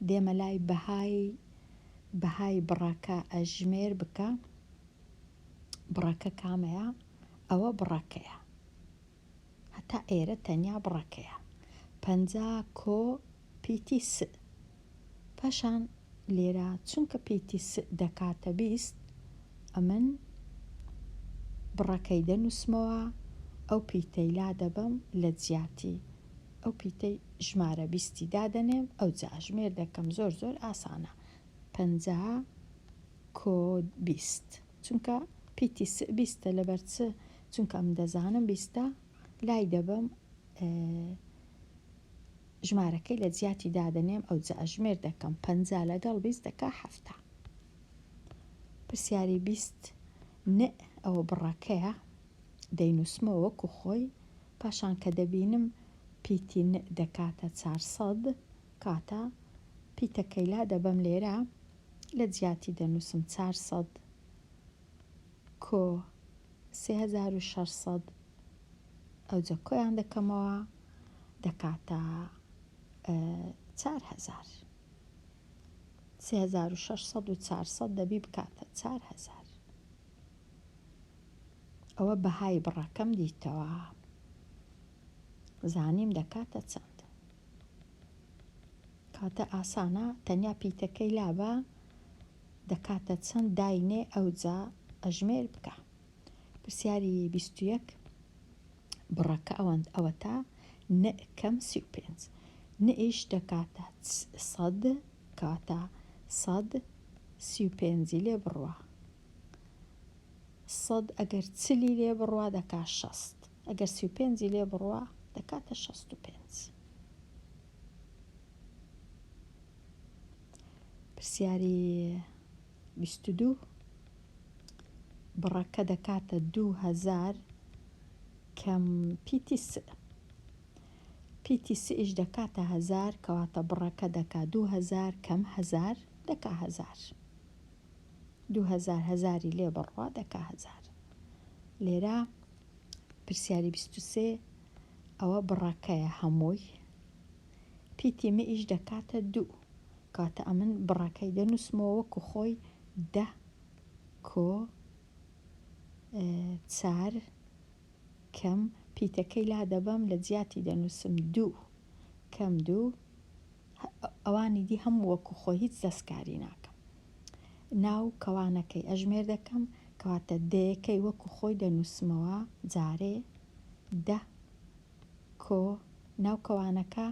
دێمە لای بەهای بڕەکە ئەژمێر بکە، بڕەکە کامەیە؟ ئەوە بڕەکەیە، هەتا ئێرە تەنیا بڕەکەیە. 50 کۆ پیتی س. پاشان لێرە چونکە پیتی س دەکاتە 20، ئەمن بڕەکەی دەنووسمەوە، ئەو پیتەی لا دەبەم لە جیاتی، ئەو پیتەی ژمارە 20 دادەنێم، ئەو جا ژمێر دەکەم. زۆر ئاسانە. 50 کۆ 20، چونکە پیتی س 20 لەبەر چ؟ چونکە ئەم دەزانم 20 لای دەبەم ژمارەکەی لە جیاتی دادەنێم، ئەو جا ژمێر دەکەم. 50 لەگەڵ 20 دەکا 70. پرسیاری 20 ن ئەوە بڕەکەیە، دەینووسمەوە وەکو خۆی. پاشان کە دەبینم پیتی ن دەکاتە 400، کاتە پیتەکەی لا دەبەم لێرە لە جیاتی دەنووسم 400 کۆ 3600، ئەو جا کۆیان دەکەمەوە دەکاتە 4000. 3600 و 400 دەبی بکاتە 4000. ئەوە بەهای بڕەکەم دیتەوە، زانیم دەکاتە چەند. کاتە ئاسانە، تەنیا پیتەکەی لابە دەکاتە چەند داینێ، ئەو جا ئەژمێر بکە. پرسیاری 21 بڕەکە ئەوەتە ن کەم 35. نئیش دەکاتە 100، کاتە 135 لێ بڕوە. 100 ئەگەر چلی لێ بڕوە دەکا 60، ئەگەر 35 لێ بڕوە دەکاتە 65. پرسیاری 22 بڕەکە دەکاتە 2000 کەم پیتی س. پیتی س ئیش دەکاتە 1000، کەواتە بڕەکە دەکا 2000 کەم 1000 دەکا 1000. 2000 هەزاری لێ بڕوە دەکا 1000. لێرە پرسیاری 23 ئەوە بڕەکەیە هەمووی، پیتی مە ئیش دەکاتە 2، کاتە ئەمن بڕەکەی دەنووسمەوە وەکو خۆی 10 کۆ 4 کەم پیتەکەی لا دەبەم لە جیاتی دەنووسم 2 کەم 2، ئەوانی دی هەموو وەکو خۆی، هیچ دەستکاری ناکەم. ناو کەوانەکەی ئەژمێر دەکەم، کەواتە دەیەکەی وەکو خۆی دەنووسمەوە جارێ 10 کۆ ناو کەوانەکە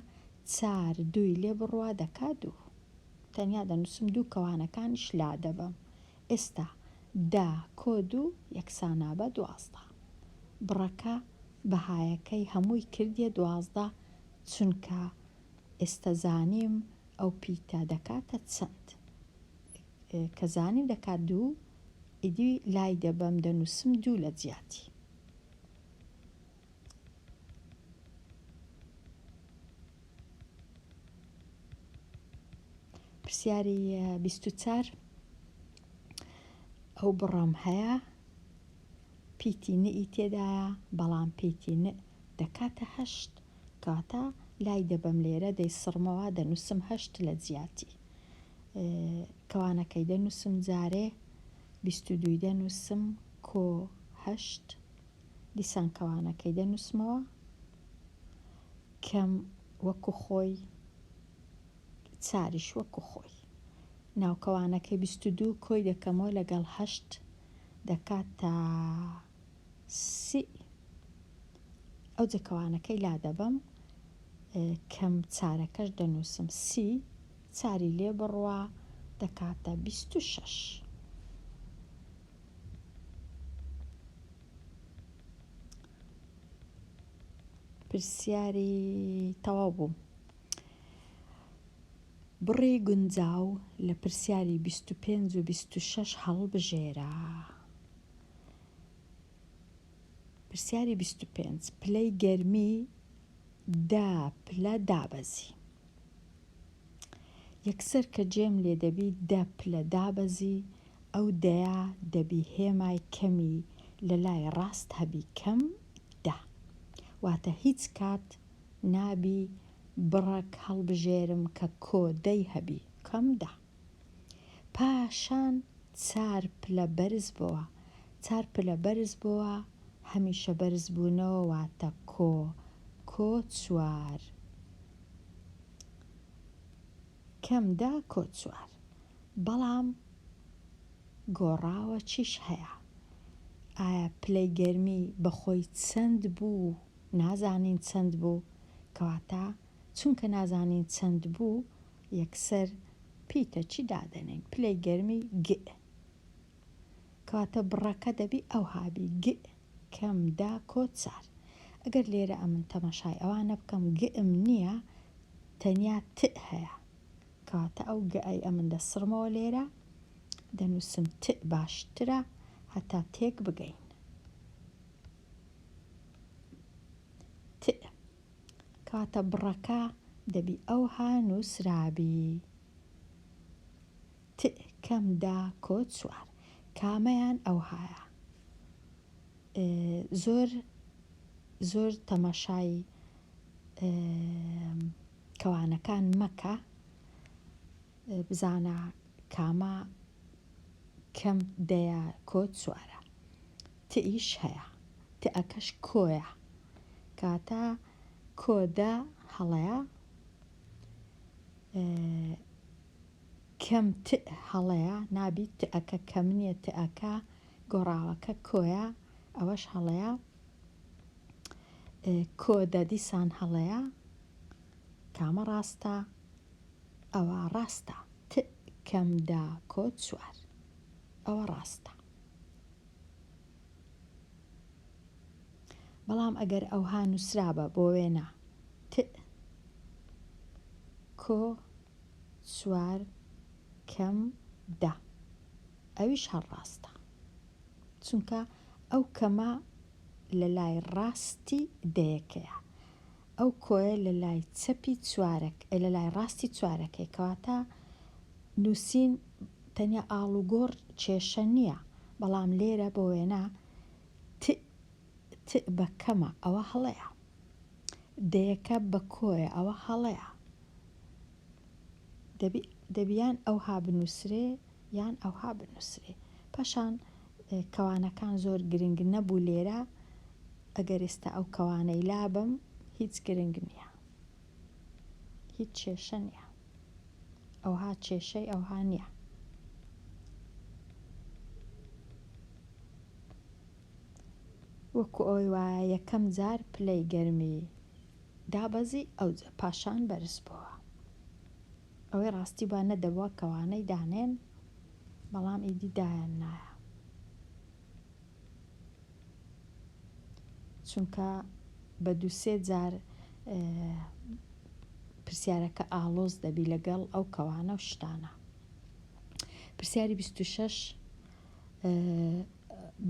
4 2 لێ بڕوە دەکا 2، تەنیا دەنووسم 2 کەوانەکانیش لا دەبەم. ئێستا 10 کۆ 2 یەکسانابە 12. بڕەکە بەهایەکەی هەمووی کردیە 12، چونکە ئێستا زانیم ئەو پیتە دەکاتە چەند. کە زانیم دەکات 2، ئیدی لای دەبەم دەنووسم 2 لە جیاتی. پرسیاری 24 ئەو بڕەم هەیە، پیتی نئی تێدایە، بەڵام پیتی ن دەکاتە 8، کاتە لای دەبەم لێرە دەیسڕمەوە دەنووسم 8 لە جیاتی. کەوانەکەی دەنووسم جارێ 22 دەنووسم کۆ 8، دیسان کەوانەکەی دەنووسمەوە کەم وەکو خۆی، چاریش وەکو خۆی. ناوکەوانەکەی 22 کۆی دەکەمەوە لەگەڵ 8 دەکاتە 30، ئەو جەکەوانەکەی لا دەبەم کەم چارەکەش دەنووسم 30، چاری لێ بڕوە دەکاتە 26. پرسیاری تەواو بوو. بڕی گونجاو لە پرسیاری 25 و 26 هەڵبژێرە. پرسیاری 25 پلەی گەرمی 10 پلە دابەزی. یەکسەر کە جێم لێ دەبی 10 پلە دابەزی، ئەو دەیە دەبی هێمای کەمی لە لای ڕاست هەبی کەم 10، واتە هیچ کات نابی بڕک هەڵبژێرم کە کۆدەی هەبی کەمدا. پاشان چار پلە بەرز بووە. چار پلە بەرز بووە هەمیشە بەرز بوونەوە واتە کۆ چوار. کەمدا کۆ چوار. بەڵام گۆڕاوە چیش هەیە؟ ئایا پلەی گەرمی بەخۆی چەند بوو؟ نازانین چەند بوو، کەواتە چونکە نازانین چەند بوو یەکسەر پیتە چی دادەنین؟ پلەی گەرمی گ. کەواتە بڕەکە دەبی ئەو هابی گ کەمدا کۆ چار. ئەگەر لێرە ئەمن تەماشای ئەوانە بکەم گئم نییە تەنیا ت هەیە، کەواتە ئەو گئەی ئەمن دەسڕمەوە لێرە دەنووسم ت باشترە هەتا تێک بگەین. ت کەواتە بڕەکە دەبی ئەوها نووسرابی ت کەمدا کۆ چوار. کامەیان ئەوهایە. زۆر تەماشای کەوانەکان مەکە، بزانە کامە کەم دەیە کۆ چوارە. تئیش هەیە، تئەکەش کۆیە، کاتە کۆدا هەڵەیە، کەم ت هەڵەیە، نابی تئەکە کەم نییە، تئەکە گۆڕاوەکە کۆیە ئەوەش هەڵەیە، کۆدە دیسان هەڵەیە. کامە ڕاستە؟ ئەوە ڕاستە. ت کەمدا کۆ چوار ئەوە ڕاستە. بەڵام ئەگەر ئەوها نووسرابە بۆ وێنە ت کۆ چوار کەم دا، ئەویش هەر ڕاستە، چونکە ئەو کەمە لە لای ڕاستی دەیەکەیە، ئەو کۆیە لە لای چەپی چوارەک لە لای ڕاستی چوارەکەی، کەواتە نووسین تەنیا ئاڵوگۆڕ کێشە نییە، بەڵام لێرە بۆ وێنە ت بە کەمە ئەوە هەڵەیە، دەیەکە بە کۆیە ئەوە هەڵەیە، دەبیان ئەوها بنووسرێ یان ئەوها بنووسرێ. پاشان کەوانەکان زۆر گرنگ نەبوو لێرە، ئەگەر ئێستا ئەو کەوانەی لابم هیچ گرنگ نییە، هیچ کێشە نییە، ئەوها کێشەی ئەوها نییە. وەکو ئەوەی وایە یەکەم جار پلەی گەرمی دابەزی ئەو پاشان بەرز بووە. ئەوەی ڕاستی با نەدەبووە کەوانەی دانێن، بەڵام ئیدی دایان نایە، چونکە بە دووسێ جار پرسیارەکە ئاڵۆز دەبی لەگەڵ ئەو کەوانە و شتانە. پرسیاری 26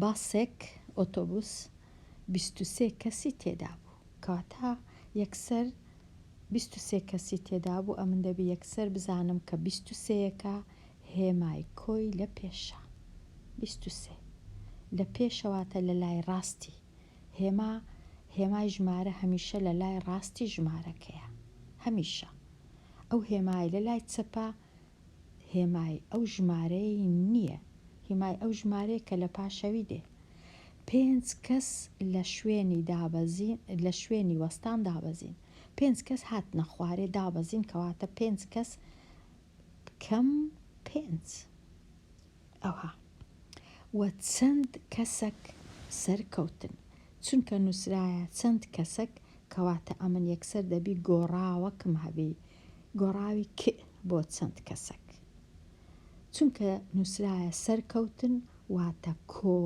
باسێک ئۆتۆبوس 23 کەسی تێدا بوو، کەواتە یەکسەر 23 کەسی تێدا بوو، ئەمن دەبی یەکسەر بزانم کە 23یەکە هێمای کۆی لە پێشە، 23 لە پێشەواتە لە لای ڕاستی، هێمای ژمارە هەمیشە لە لای ڕاستی ژمارەکەیە، هەمیشە ئەو هێمای لە لای چەپە هێمای ئەو ژمارەی نییە، هێمای ئەو ژمارەیە کە لە پاشەوی دێ. 5 کەس لە شوێنی وەستان دابەزین، 5 کەس هاتنە خوارێ دابەزین، کەواتە 5 کەس کەم 5 ئەوها. وە چەند کەسێک سەرکەوتن، چونکە نووسرایە چەند کەسێک، کەواتە ئەمن یەکسەر دەبی گۆڕاوەکم هەبی، گۆڕاوی ک بۆ چەند کەسێک، چونکە نووسرایە سەرکەوتن واتە کۆ،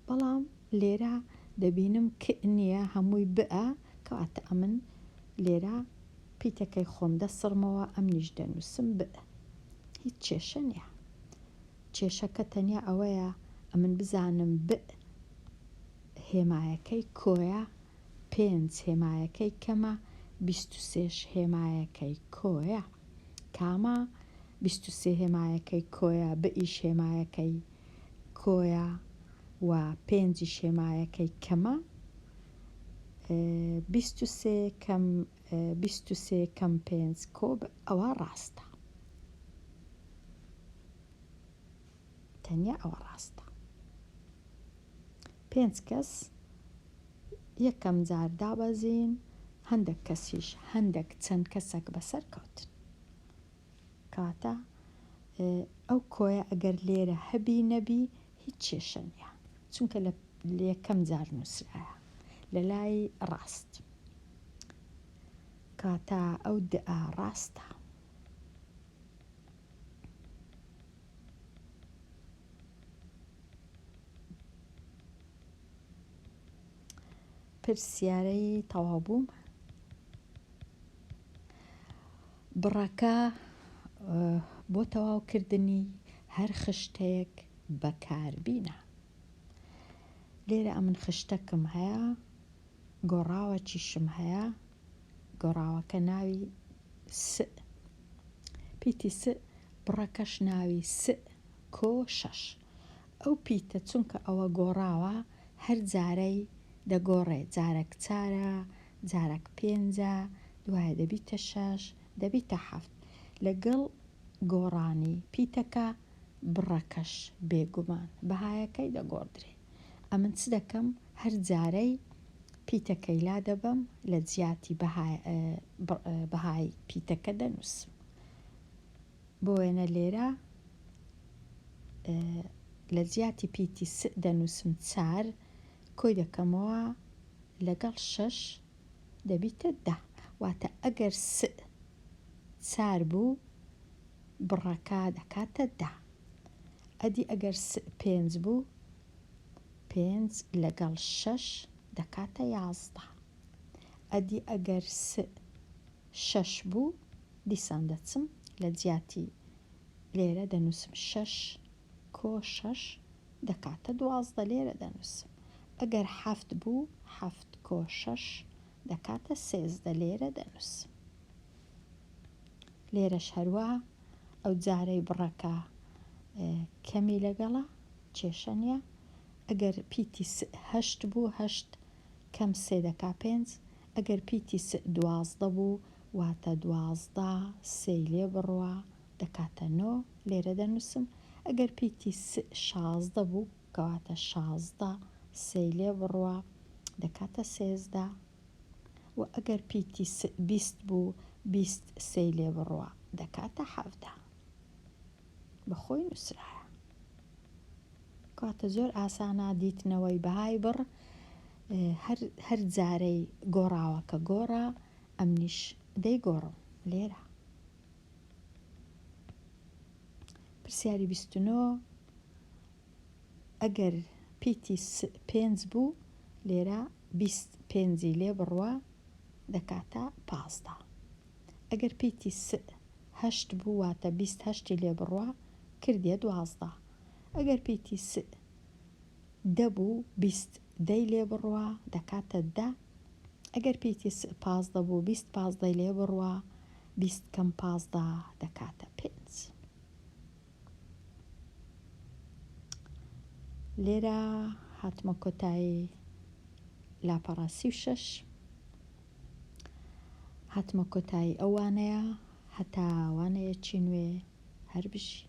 بەڵام لێرە دەبینم ک نییە هەمووی بئە، کەواتە ئەمن لێرە پیتەکەی خۆم دەسڕمەوە، ئەم نیش دەنووسم بئە، هیچ کێشە نییە. کێشەکە تەنیا ئەوەیە ئەمن بزانم بئ هێمایەکەی کۆیە، 5 هێمایەکەی کەمە، 23 هێمایەکەی کۆیە، کامە 23 هێمایەکەی کۆیە، بئیش هێمایەکەی کۆیە و 5 هێمایەکەی کەمە، 23 کەم 5 کۆب ئەوە ڕاستە، تەنیا ئەوە ڕاستە. 5 کەس یەکەم جار دابەزین، هەندێک کەسیش هەندێک چەند کەسێک بەسەر کەوتن، کاتە ئەو کۆیە ئەگەر لێرە هەبی نەبی هیچ کێشە نییە، چونکە لە یەکەم جار نووسرایە لە لای ڕاست، کاتە ئەو دئا ڕاستە. پرسیارەی تەواوبووم. بڕەکە بۆ تەواوکردنی هەر خشتەیەک بەکاربینە. لێرە ئەمن خشتەکم هەیە، گۆڕاوەکیشم هەیە، گۆڕاوەکە ناوی س، پیتی س، بڕەکەش ناوی س کۆ 6. ئەو پیتە چونکە ئەوە گۆڕاوە هەر جارەی دەگۆڕێ، جارێک 4، جارێک 5، دوایە دەبیتە 6، دەبیتە 7. لەگەڵ گۆڕانی پیتەکە بڕەکەش بێگومان بەهایەکەی دەگۆڕدرێ. ئەمن چ دەکەم؟ هەر جارەی پیتەکەی لا دەبەم لە جیاتی بەهای پیتەکە دەنووسم. بۆ وێنە لێرە لە جیاتی پیتی س دەنووسم 4، کۆی دەکەمەوە لەگەڵ 6 دەبیتە 10. واتە ئەگەر س 4 بوو بڕەکە دەکاتە 10. ئەدی ئەگەر س 5 بوو 5 لەگەڵ 6 دەکاتە 11. ئەدی ئەگەر س 6 بوو دیسان دەچم لە جیاتی لێرە دەنووسم 6 کۆ 6 دەکاتە 12، لێرە دەنووسم. ئەگەر 7 بوو 7 کۆ 6 دەکاتە 13، لێرە دەنووسم. لێرەش هەروە ئەو جارەی بڕەکە کەمی لەگەڵە کێشە نییە. ئەگەر پیتی 8 بوو 8 کەم 3 دەکا 5. ئەگەر پیتی 12 بوو واتە 12 3 لێ بڕوە دەکاتە 9، لێرە دەنووسم. ئەگەر پیتی 16 بوو کەواتە 16 3 لێ بڕوە دەکاتە 13. و ئەگەر پیتی 20 بوو 20 3 لێ بڕوە دەکاتە 17. بەخۆی نووسرایە. کاتە زۆر ئاسانە دیتنەوەی بەهای بڕ، هەر جارەی گۆڕاوەکە گۆڕە ئەمنیش دەیگۆڕم لێرە. پرسیاری 29 ئەگەر پیتی 5 بوو لێرە 25 لێ بڕوە دەکاتە 15. ئەگەر پیتی 8 بوو واتە 28 لێ بڕوە کردیە 12. ئەگەر پیتی 10 بوو 20 دەی لێ بڕوە دەکاتە 10. ئەگەر پیتی 15 بوو 20 15 لێ بڕوە 20 کەم 15 دەکاتە 5. لێرە هاتمە کۆتایی لاپەڕە 36، هاتمە کۆتایی ئەوانەیە هەتا وانەیەکی نوێ هەر بژی.